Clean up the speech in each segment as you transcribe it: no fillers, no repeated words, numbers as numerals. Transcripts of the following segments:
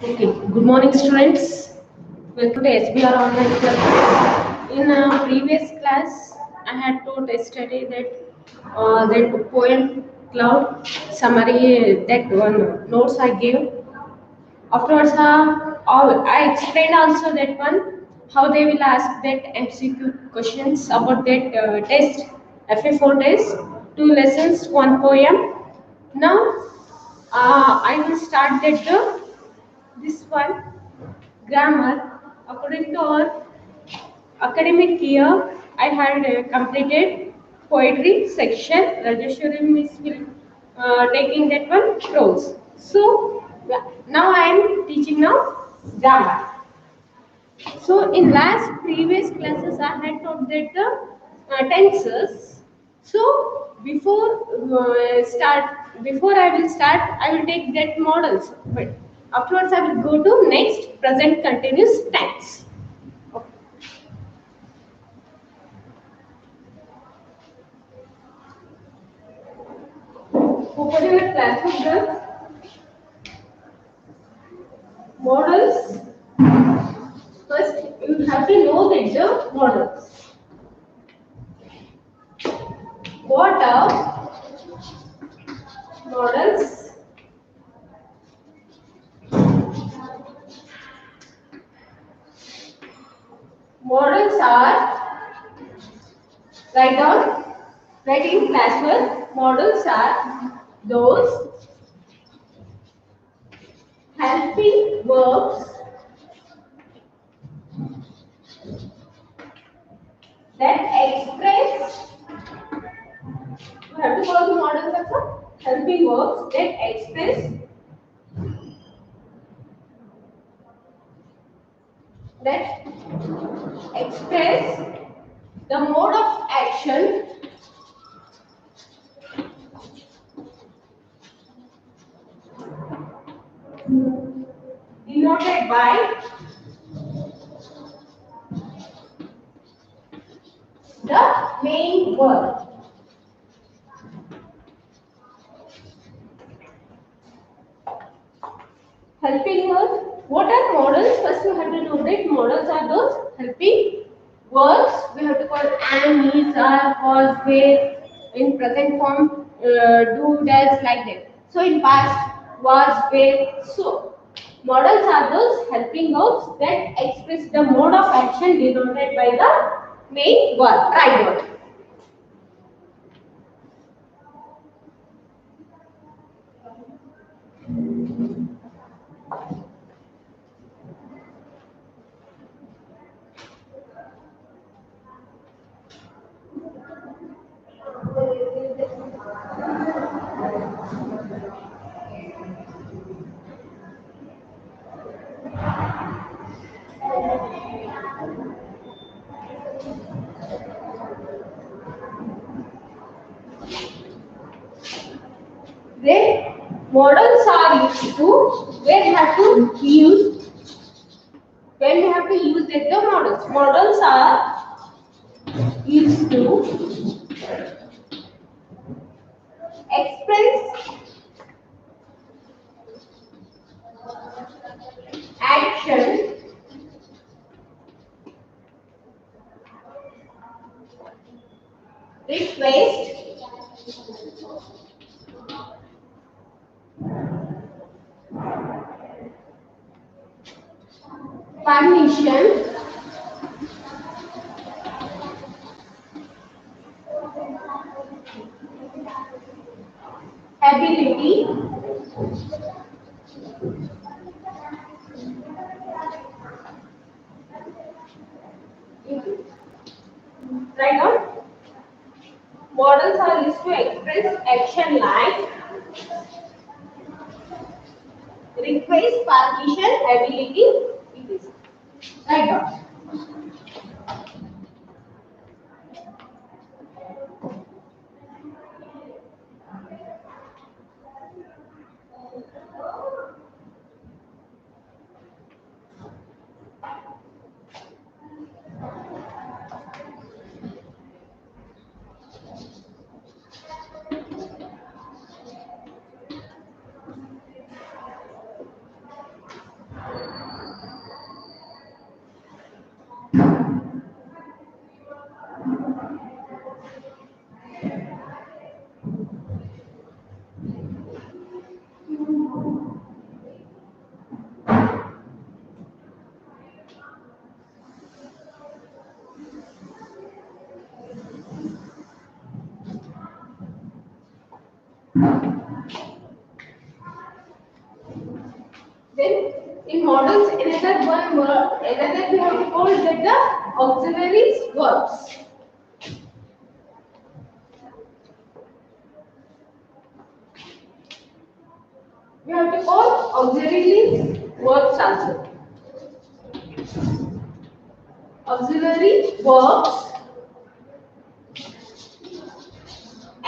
Okay, good morning, students. Welcome to SBR online class. In a previous class, I had taught yesterday that poem cloud summary that one notes I gave. Afterwards, I explained also that one how they will ask that MCQ questions about that test FA4 test, two lessons, one poem. Now, I will start that this one grammar. According to our academic year, I had completed poetry section. Rajeshwari Miss will taking that one prose. So yeah, now I am teaching now grammar. So in last previous classes, I had taught that the tenses. So before I will start, I will take that models. But afterwards, I will go to next present continuous tense. Okay. Open your class of the models. First, you have to know that the models. What are models? Models are write down. Write in classwork. Models are those helping verbs that express. You have to follow the models also. Helping verbs that that express the mode of action denoted by the main verb. Helping verbs. What are models? First, you have to know that models are those helping verbs. We have to call am, is, are, was, were. In present form, do, does, like that. So in past, was, were. So models are those helping verbs that express the mode of action denoted by the main verb, right verb. Then models are used to where you have to use when you have to use the models. Models are used to express action request permission ability right now models are used to express action like request permission ability it is right now. Then in models, another we have to call that the auxiliaries verbs. We have to call auxiliaries verbs also. Auxiliary verbs.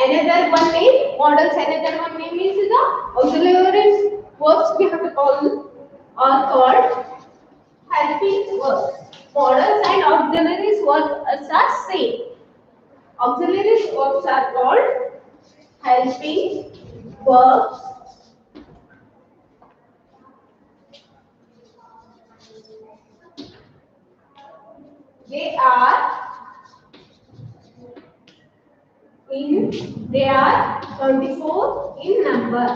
Another one name, models. Another one name is the auxiliary verbs. We have to call are called helping verbs. Models and auxiliaries verbs are same. Auxiliaries verbs are called helping verbs. They are they are 24 in number.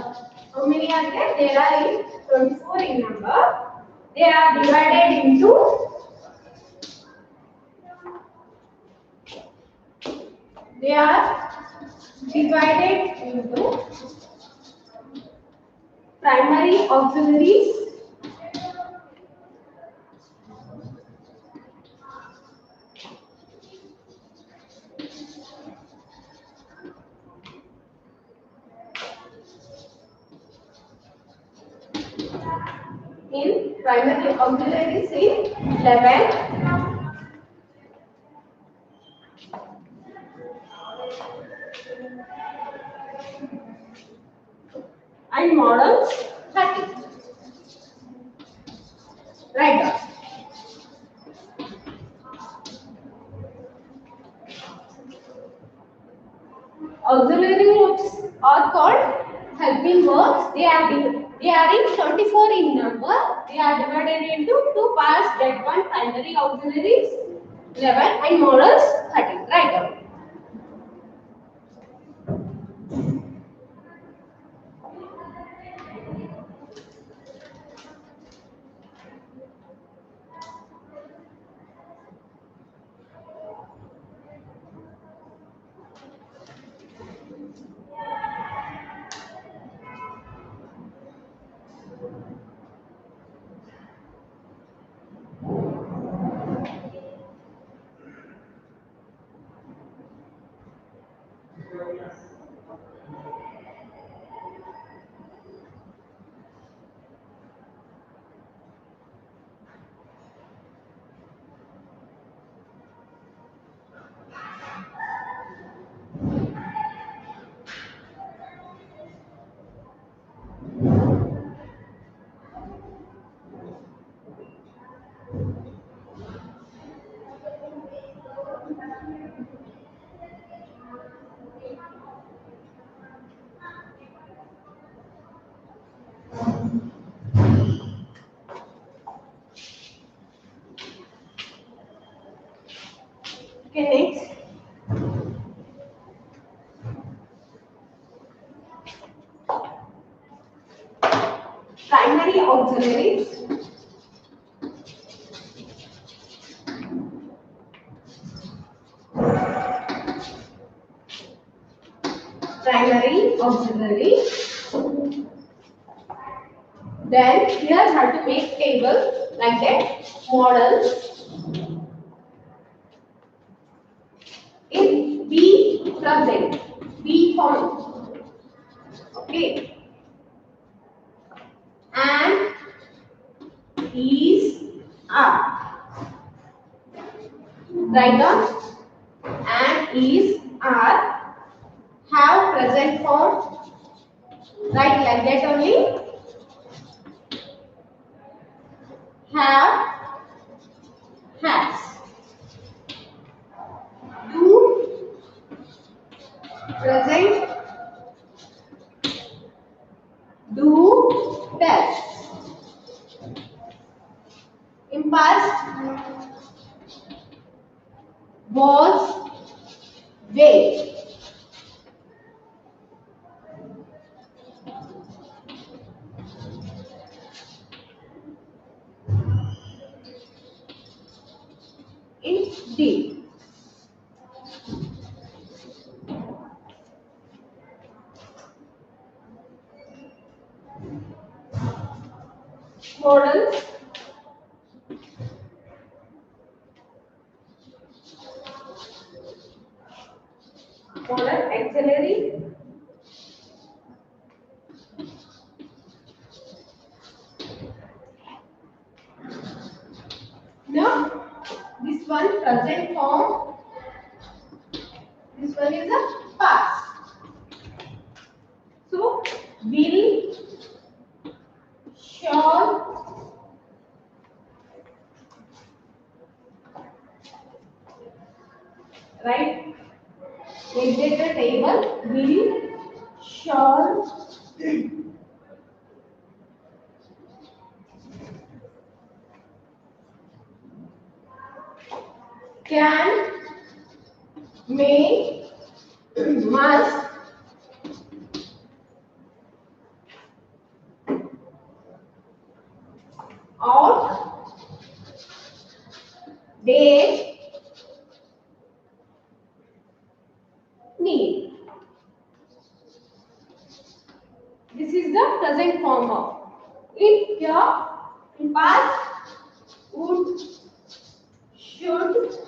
How many are there? There are 24 in number. They are divided into they are divided into primary auxiliaries in 11 and models 30. Right down. Auxiliary verbs are called helping verbs. They are in 24 in number. They are divided into two parts. That one primary auxiliaries 11 and models 13. Right down. Okay, next. Primary auxiliaries. Primary auxiliary. Then here have to make table like that. Models in B present. B form. Okay. And is are. Write down. And is are have present form. Write like that only. Have has. Do present do does. In past was will. In did. models, model auxiliary. Now, this one present form, this one is a past. So, will, shall, right? Exit the table, will, shall, can, may, must, ought, dare, need. This is the present form of. In here, in past, would, should,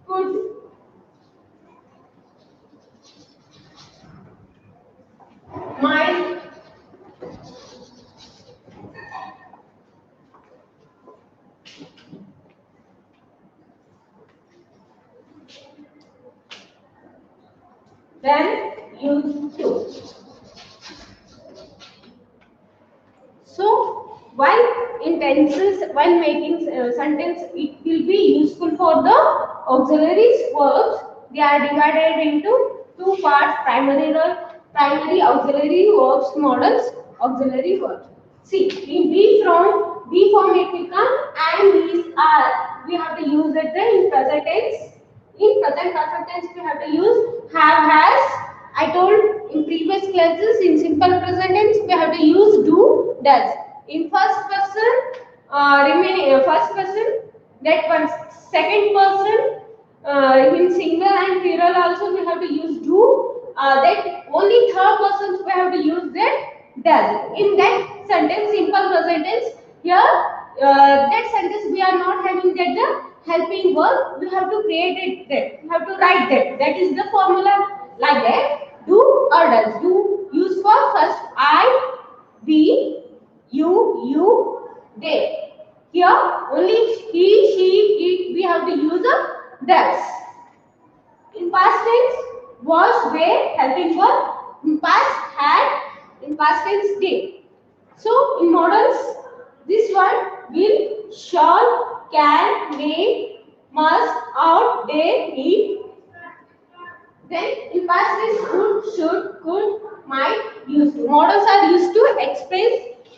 could, might, then used to. So, while in tenses, while making sentence, it will be useful for the auxiliary verbs. They are divided into two parts: primary auxiliary verbs models, auxiliary verbs. See, in B form it will come and these are. We have to use it in present tense. In present perfect tense, we have to use have, has. I told in previous classes in simple present tense we have to use do, does. In first person, first person, that one. Second person, in single and plural also we have to use do. That only third persons we have to use that does. In that sentence, simple present tense, here that sentence we are not having that the helping verb. We have to create it that. We have to write that. That is the formula like that. Do or does. Do use for first I, we, you, they. Here only he, she, it. We have to use a does. In past tense, was, were, helping verb. In past, had. In past tense, did. So, in models, this one will, shall, can, may, must, ought, dare, need. Then, in past tense, would, should, could, might, used to. Models are used to express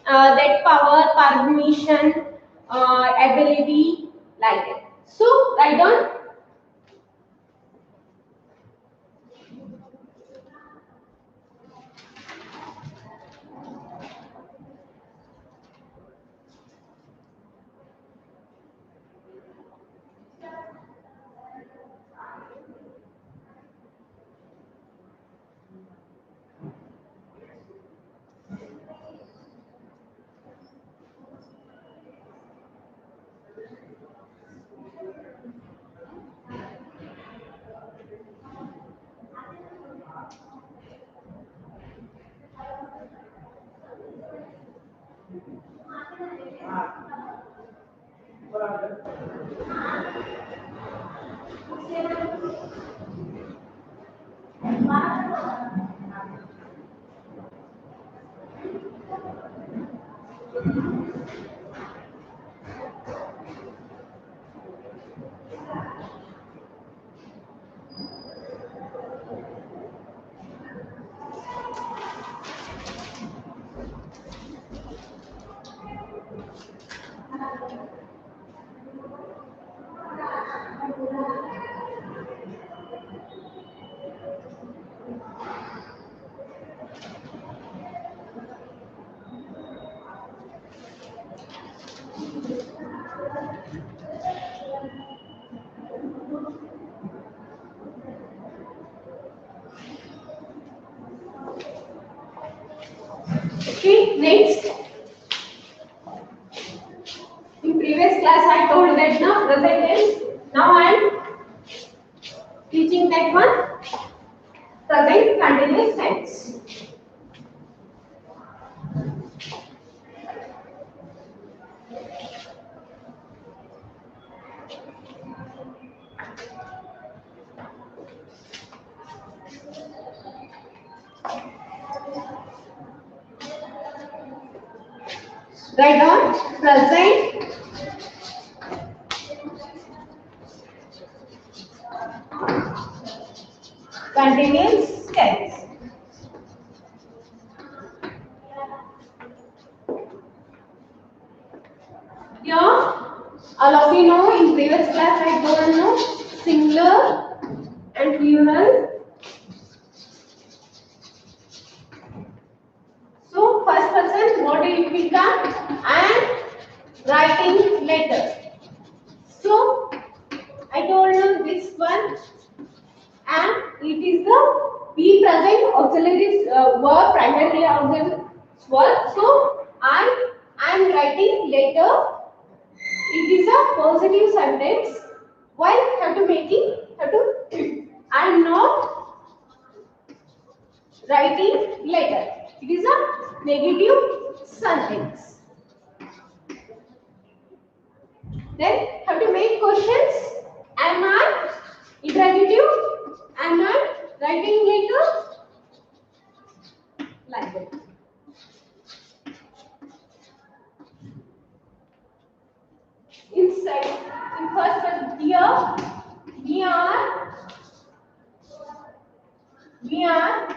that power, permission, ability, like that. So, write down. Okay, next. In previous class I told that now present tense. Now I am teaching that one present continuous tense. Write down present continuous tense. Here, all of you know in previous class I told no singular and plural. So first person what it will come? I am writing letter. So I told you this one and it is the be present auxiliary verb primarily auxiliary verb. So I am writing letter. It is a positive sentence. Why have to make it? Have to I am not writing letter. It is a negative sentence. Then have to make questions. Am I interrogative? Am I writing letter? Like that. Inside, in first one here, we are, we are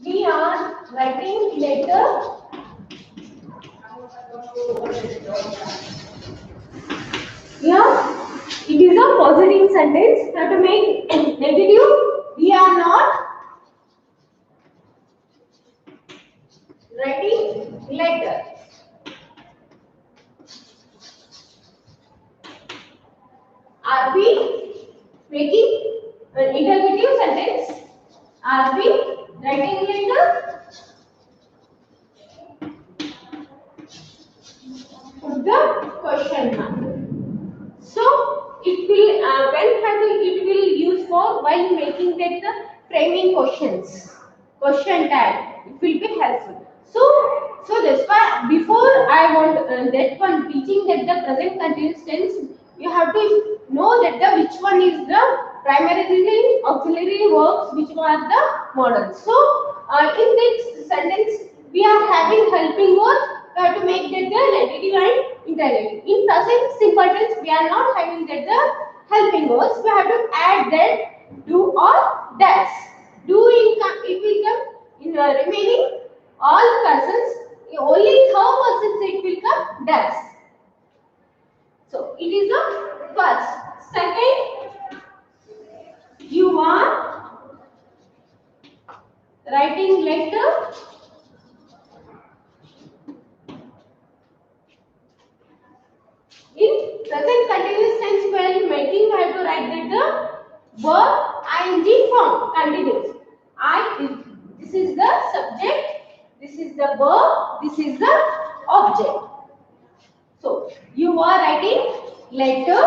we are writing letter. Here, it is a positive sentence. Have to make negative. We are not writing letter. Are we making an interrogative sentence? Are we writing letter? Put the question mark. So it will it will use for while making that the framing questions, question tag. It will be helpful. So that's why before I want that one teaching that the present continuous tense, you have to know that the which one is the primarily auxiliary verbs, which are the models. So in this sentence we are having helping verbs. We have to make that the negative and interrogative. In present simple tense, we are not having that the helping verbs. We have to add that do or does. Do it will come in the remaining all persons. Only third persons it will come does. So it is the first. Second, you are writing letter. In present continuous tense, when making, we have to write that the verb ing form continues. This is the subject, this is the verb, this is the object. So you are writing letter.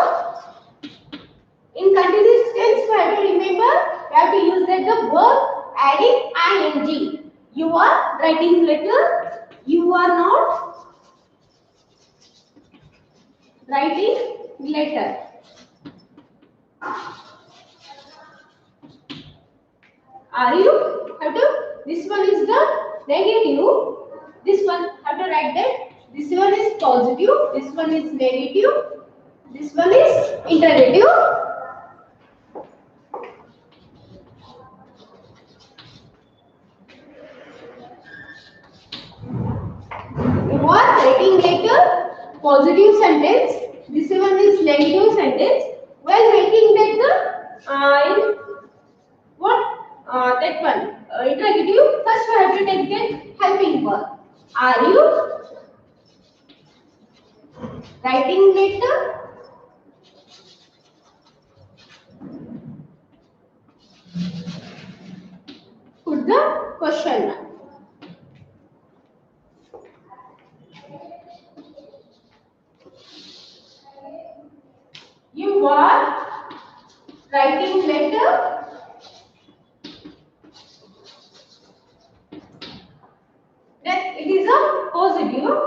In continuous tense, we have to remember, we have to use that the verb adding ing. You are writing letter. You are not writing letter. Are you? Have to. This one is the negative. This one have to write that. This one is positive. This one is negative. This one is interrogative. You are writing letter. Positive sentence. This one is negative sentence. While making that the in what that one interrogative, first we have to take that helping verb. Are you writing letter? you are writing letter. Then it is a positive.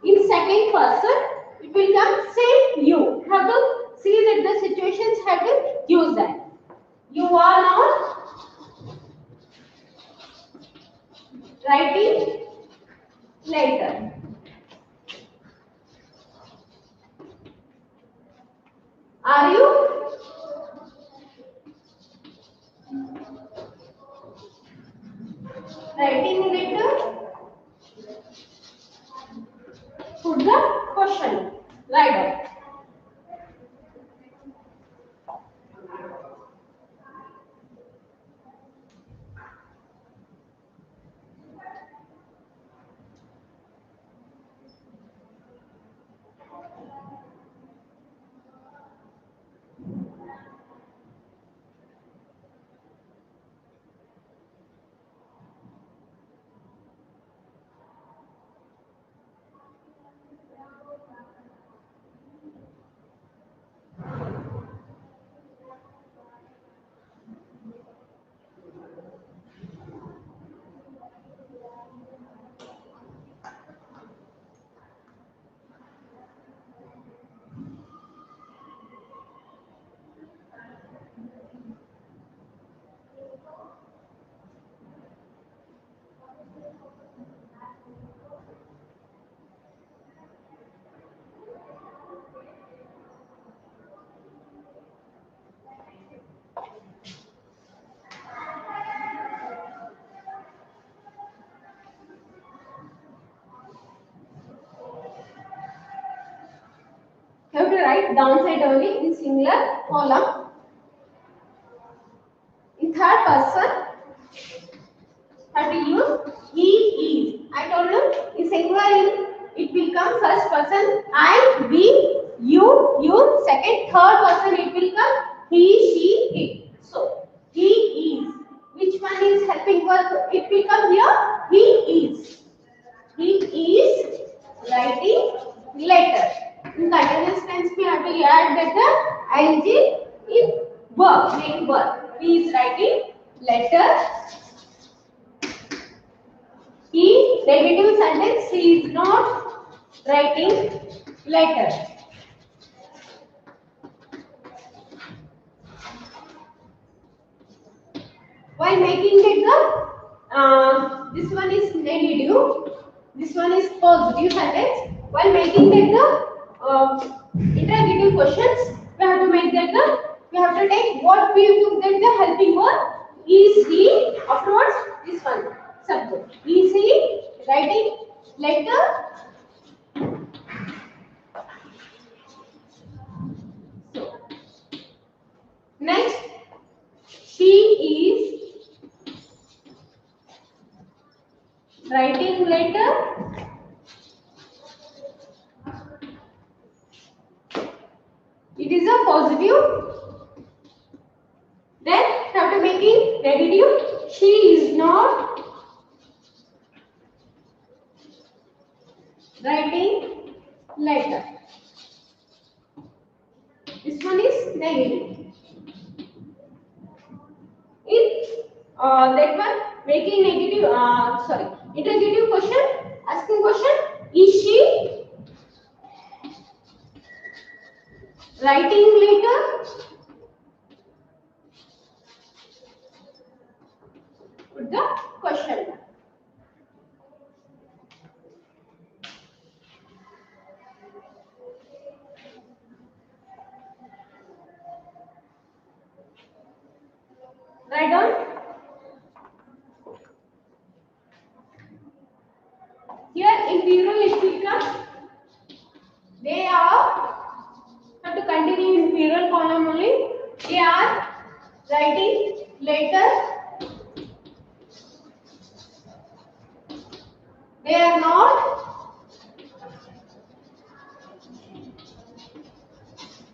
In second person, it will come say you. Have to see that the situations have to use that. You are not writing letter. Are you writing letter? Put the question. Write down. You have to write downside only in singular column. In third person, have to use he is. I told you in singular it will come first person I, we, you. Second, third person it will come he, she, it. So he is. Which one is helping verb? It will come here. He is. He is writing letter. In continuous tense, we have to add that ing in verb, main verb. He is writing letter. He, negative sentence, he is not writing letter. While making it this one is negative, this one is positive sentence. While making that interrogative questions, we have to make that we have to take what we took that the helping verb. Is he, afterwards this one subject. Is he writing letter? So next, she is writing letter. It is a positive. Then after making negative, she is not writing letter. This one is negative. In that one making negative, interrogative question, asking question, is she writing letter? Put the question. Write down. Here in plural it will come. They are, have to continue in plural column only. They are writing letter. They are not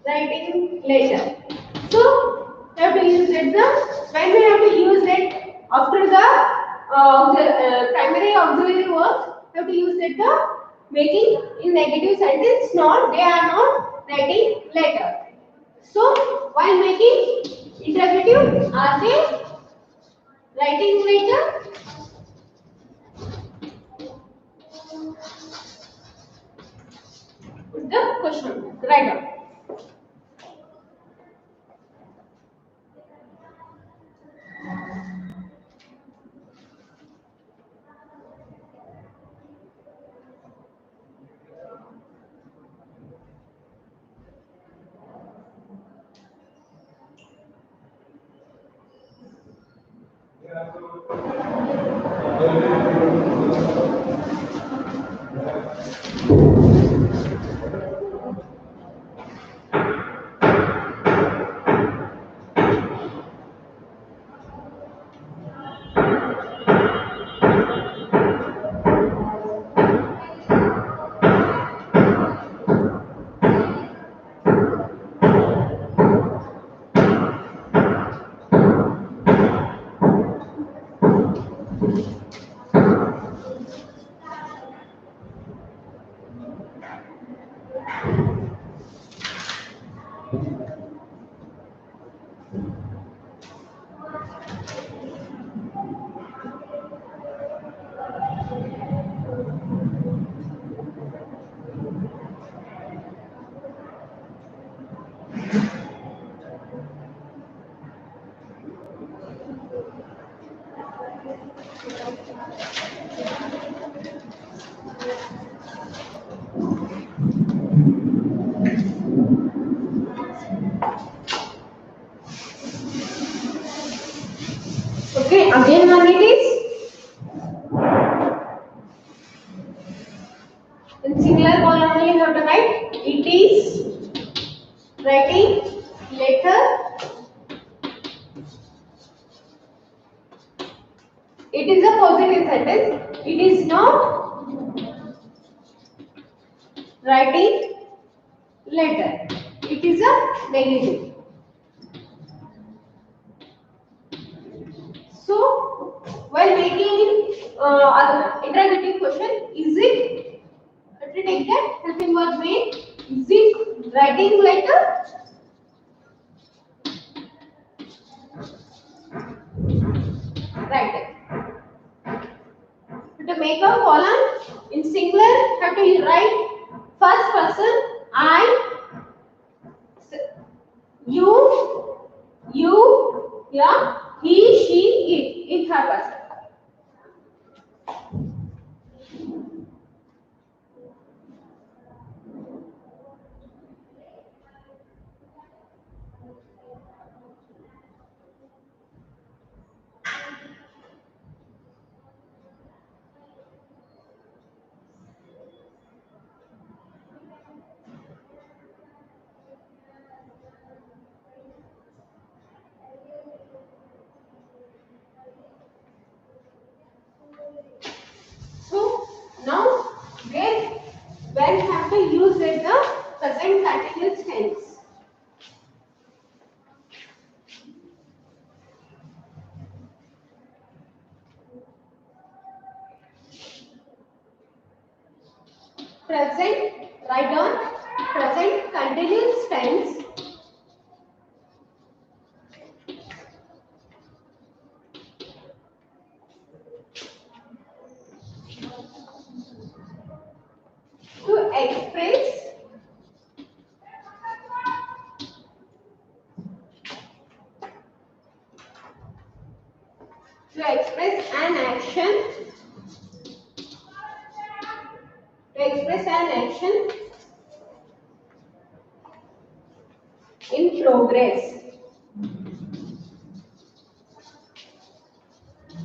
writing letter. So we have to use it when we have to use it after the primary auxiliary verbs, we have to use it making in negative sentence. Not, they are not writing letter. So while making interrogative, are they writing later? Put the question right up. Okay, again one it is in singular column only you have to write it is writing letter. It is a positive sentence. It is not writing letter. It is a negative. So while making interrogative question, is it? Let me take that helping verb main. Is it writing letter? Writing. To make a column in singular, have to write first person I, you, yeah, he, she, it in third person. So now when have to use it the present continuous tense. Present, write down present continuous tense to express an action, in progress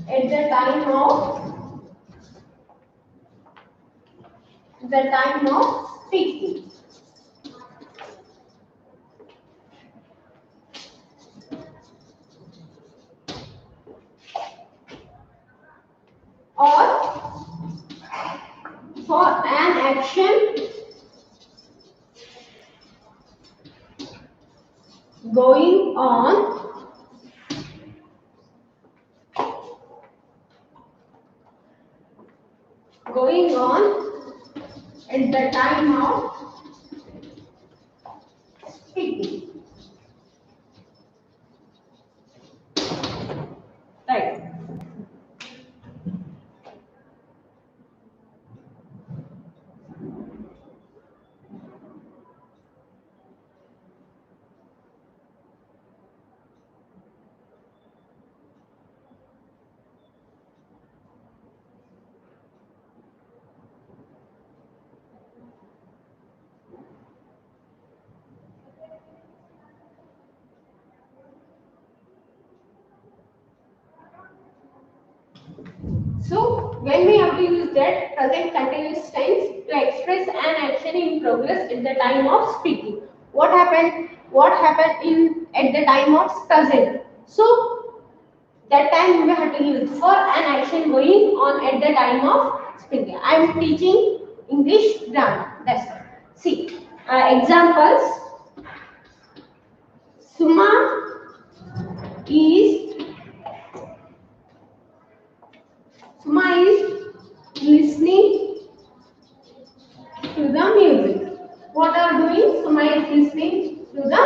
at the time of speaking. Or for an action going on at the time of speaking. So when we have to use that present continuous tense to express an action in progress at the time of speaking. What happened? What happened in at the time of present? So that time we have to use for an action going on at the time of speaking. I am teaching English grammar. That's all. See examples. Suma is listening to the music. What are doing? Suma is listening to the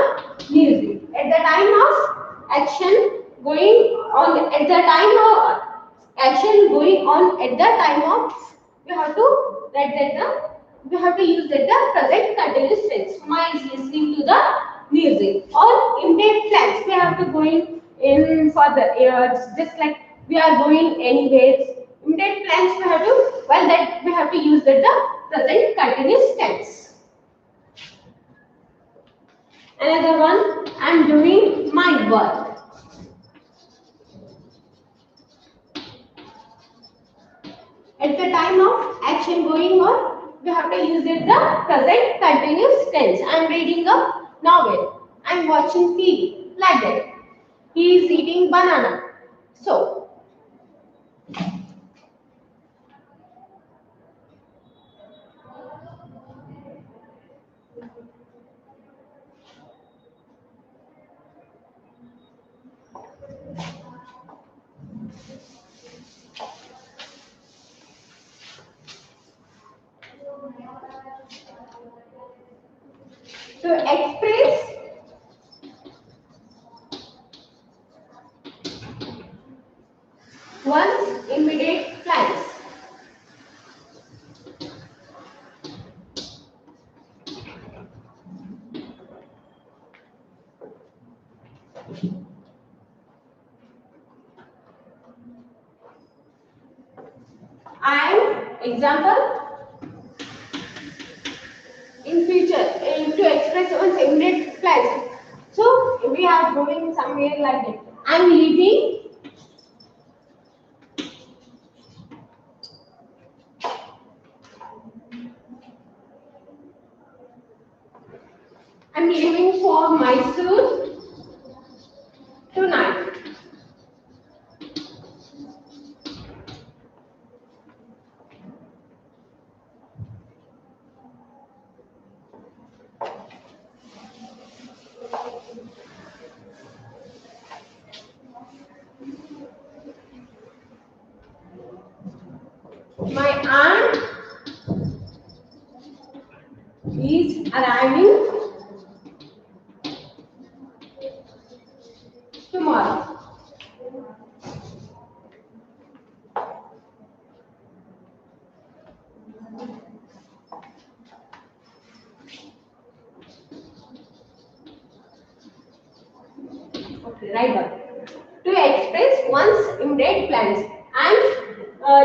music. At the time of action going on, at the time of action going on, at the time of, we have to write that we have to use that the present continuous tense. Suma is listening to the music. Or immediate plans. We have to going in for the just like we are going anywhere. Immediate plans we have to, well, that we have to use that the present continuous tense. Another one, I am doing my work. At the time of action going on, we have to use it the present continuous tense. I am reading a novel. I am watching TV. Like that. He is eating banana. So, to express one's immediate plans. And example, in future, to express one's immediate plans. So we are going somewhere like that. I'm leaving. I'm leaving for Mysore tonight. My aunt is arriving tomorrow. Okay, right down. To express one's immediate plans. I'm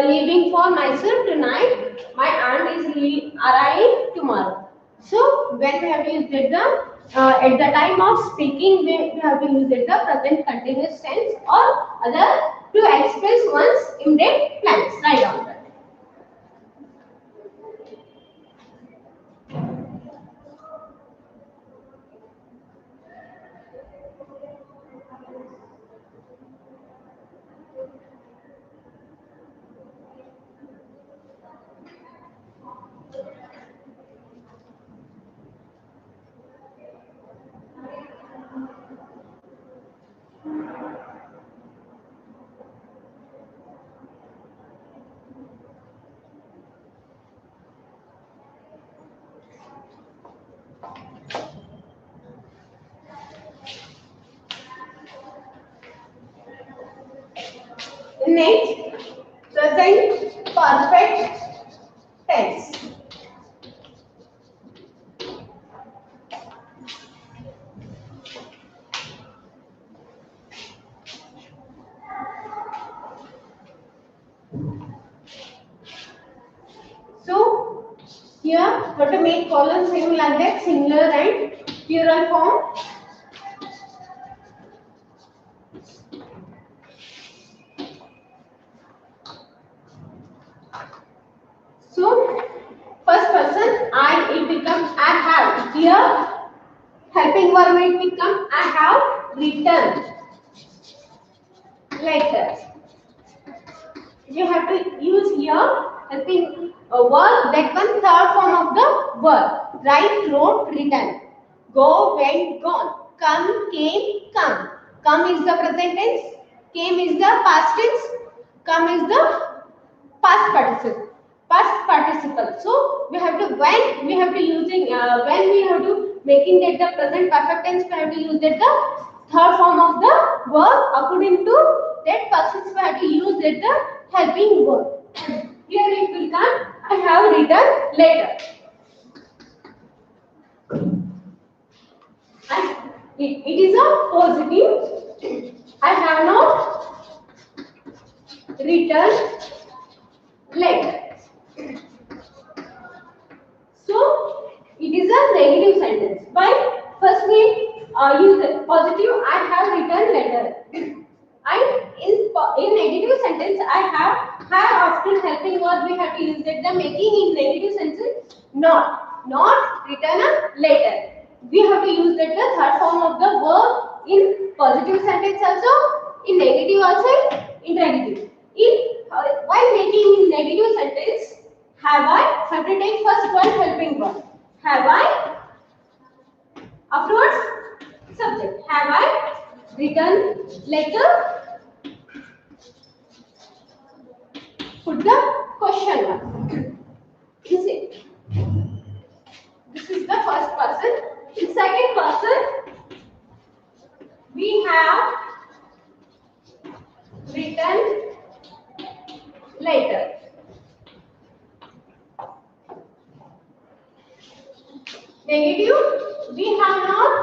leaving for Mysore tonight. My aunt is arriving tomorrow. So when we have used it the at the time of speaking, we have to use it the present continuous tense or other to express one's immediate plans. Right down that. Next, present perfect tense. So here, how to make column same like that, singular and plural form. verb it will come. I have written letters. You have to use here helping verb that one third form of the verb. Write, wrote, written. Go, went, gone. Come, came, come. Come is the present tense. Came is the past tense. Come is the past participle. Past participle. So we have to when we have to using when we have to making that the present perfect tense we have to use that the third form of the verb according to that persons we have to use that the helping verb. Here it will come. I have written letter. And it is a positive. I have not written letter. So it is a negative sentence. Why? First we use positive. I have written letter. And in negative sentence, I have after helping verb we have to use that. The making in negative sentence not written a letter. We have to use that the third form of the verb in positive sentence also, in negative also, in negative. In while making in negative sentence, have I? Have to take first one helping verb. Have I? Afterwards, subject. Have I written letter? Put the question mark. Is it? This is the first person. In second person, we have written letter. Negative, we have not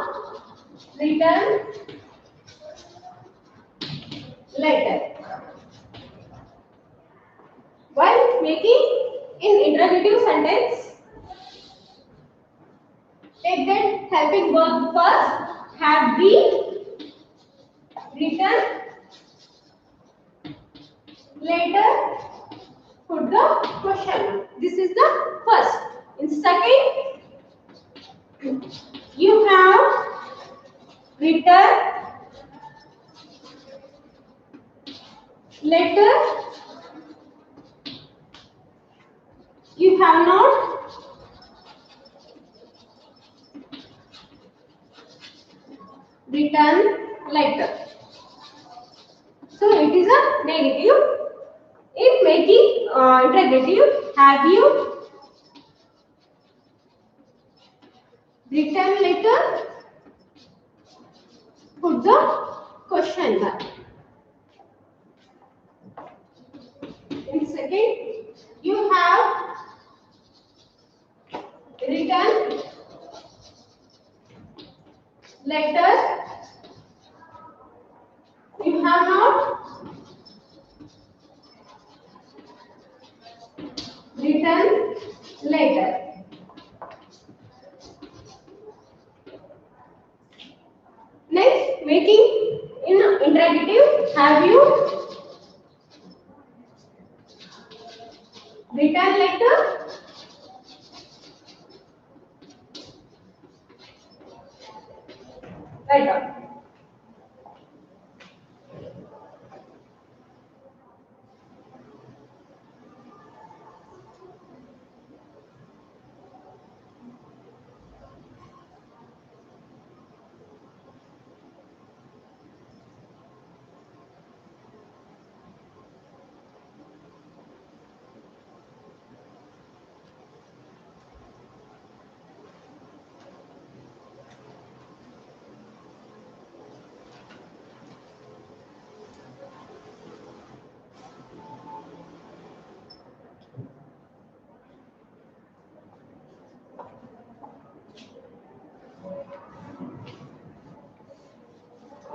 written letter. While making in interrogative sentence, take that helping verb first. Have we written letter? Put the question mark. This is the first. In second, you have written letter. You have not written letter. So it is a negative. In making interrogative, have you written letter? Put the question mark. In second, you have written letter. You have not written letter. Next, making in interrogative, have you written letter? Write down.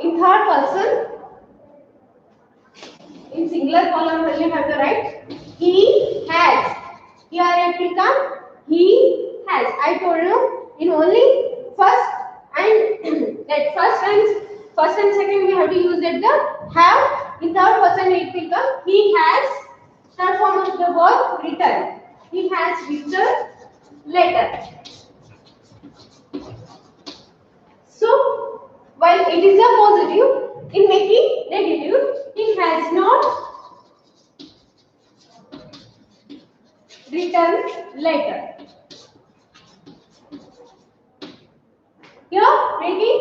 In third person, in singular column only you have to write he has. Here it will come he has. I told you in only first and that first and second we have to use that the have. In third person it will come he has. Third form of the verb written. He has written letter. So it is a positive. In making negative, he has not written letter. Here making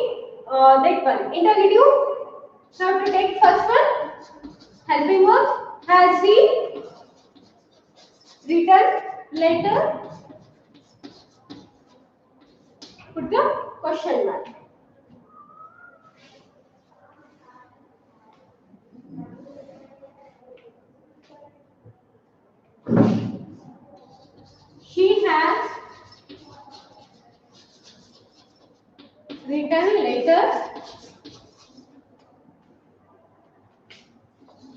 that one. Interrogative. Have to take first one. Helping verb. Has he written letter? Put the question mark. She has written letter.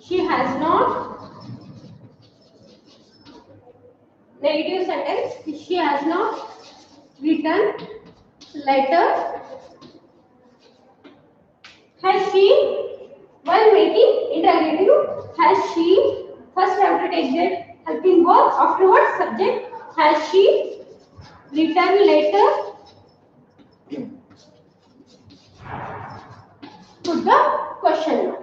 She has not. Negative sentence. She has not written letter. Has she? While making interrogative, has she? First have to take that helping verb. Afterwards, subject. Has she written letter? Put the question mark.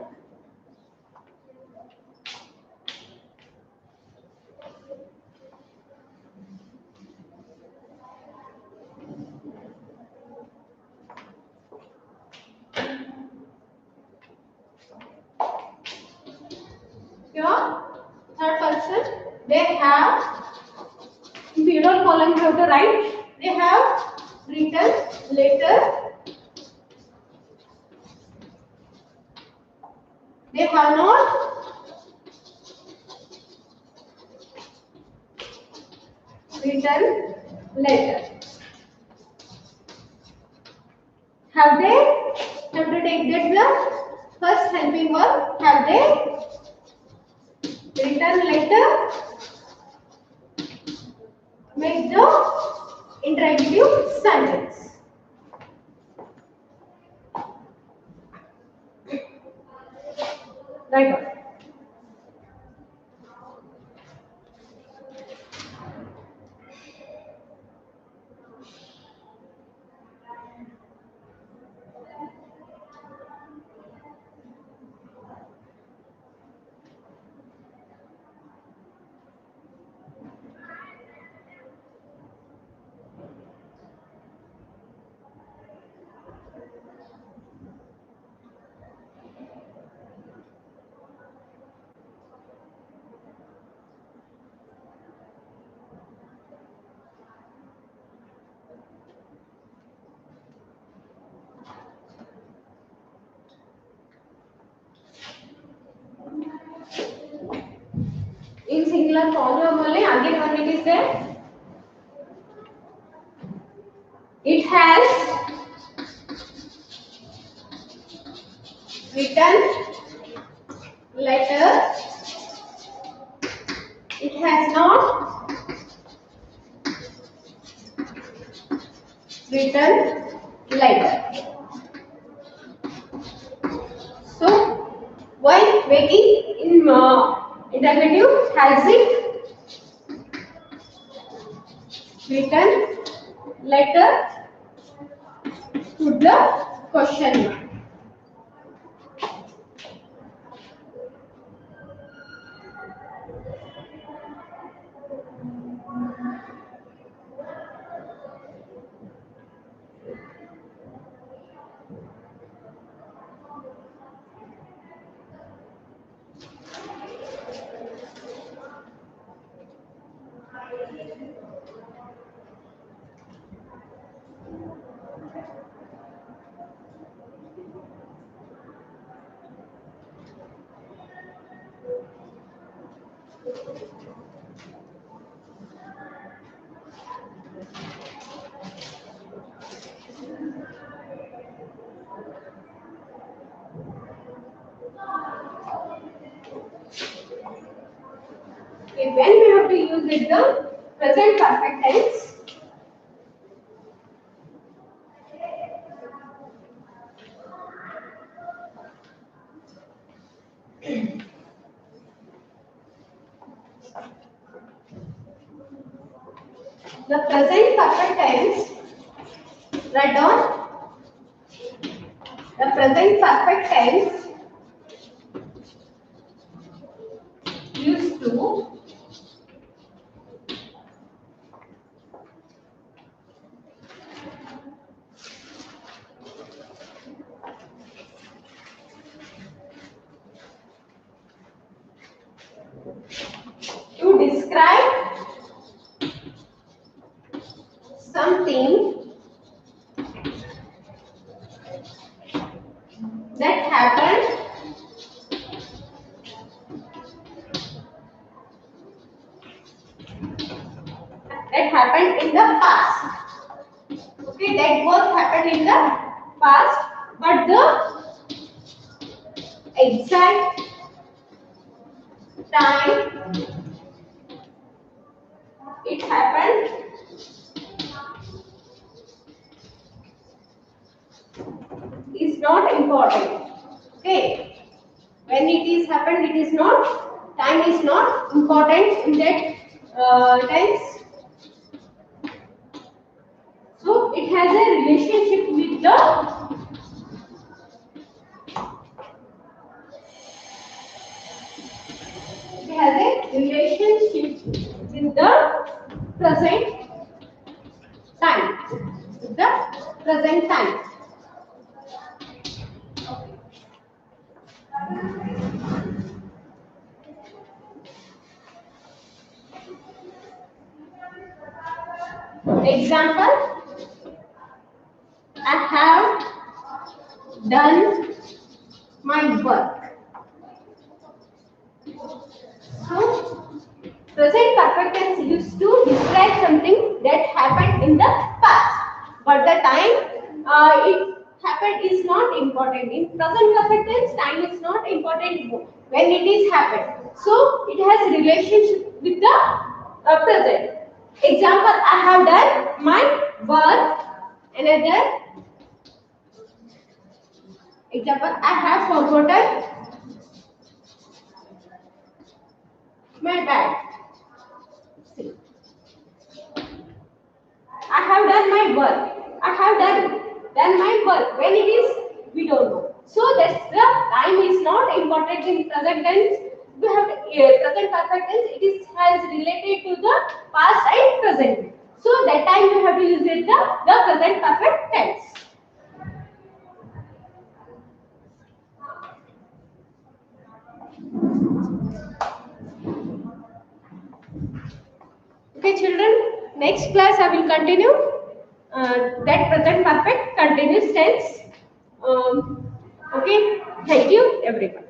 Here, third person, they have, in period column you have to write, they have written letter. They have not written letter. Have they? Have to take that the first helping verb. Have they written letter? Make the interrogative sentence. Right on. In singular form only, again one it is there. It has written letter. It has not written letter. So, while making in interrogative, has it written letter? Put the question mark. Okay, when we have to use it, the present perfect tense. The present perfect tense, write down. The present perfect tense used to describe something that happened in the past. Okay, that was happened in the past, but the exact time it happened is not important. Okay, when it is happened, it is not, time is not important in that tense. So it has a relationship with the it has a relationship with the present time. With the present time. Example, I have done my work. So, present perfect tense used to describe something that happened in the past, but the time it happened is not important. In present perfect tense, time is not important when it is happened. So, it has relationship with the present. Example, I have done my work. Another example, I have forgotten my bag. See, I have done my work. I have done my work. When it is, we don't know. So that's the time is not important in present tense. We have present perfect tense. It is has related to the past and present. So that time we have to use it the present perfect tense. Okay, children. Next class I will continue that present perfect continuous tense. Okay. Thank you, everyone.